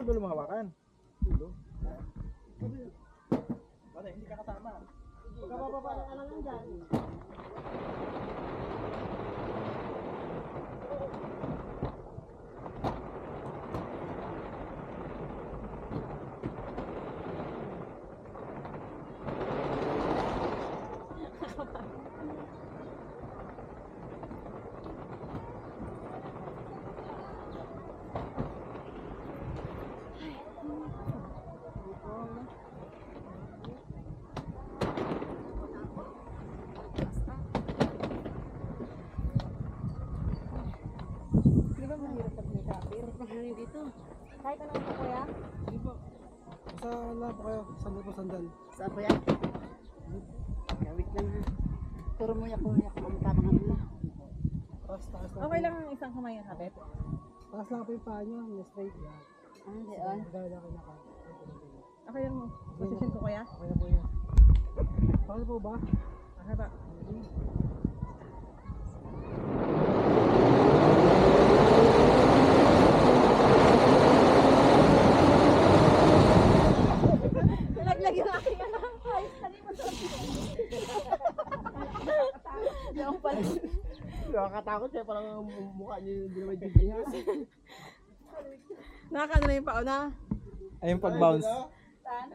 dulo mga hawakan. Dulo. Bata, hindi ka kasama. Pagkababa ng alam lang dyan. Di ba mahirap pag may kapit? Mahirap dito. Kahit ano po kuya? Hindi po. Sa labo kayo, sandal po sandal. Saan po yan? Gawit lang ha. Turo mo yan kuya kung ang tabangan mo. Taas lang. Okay lang ang isang kamay ang kapit. Taas lang po yung paa nyo, yung straight yan. Ah, di on. Dahil ako naka. Okay lang mo. Position ko kuya. Okay na po yun. Paano po ba? Okay ba? Nalaglag yung aking ano. Ay, kanina sa yung pala. Nakakatakot siya, parang mukha niyo hindi naman yung Nakakano na yung pauna. Ayun pag-bounce. Saan?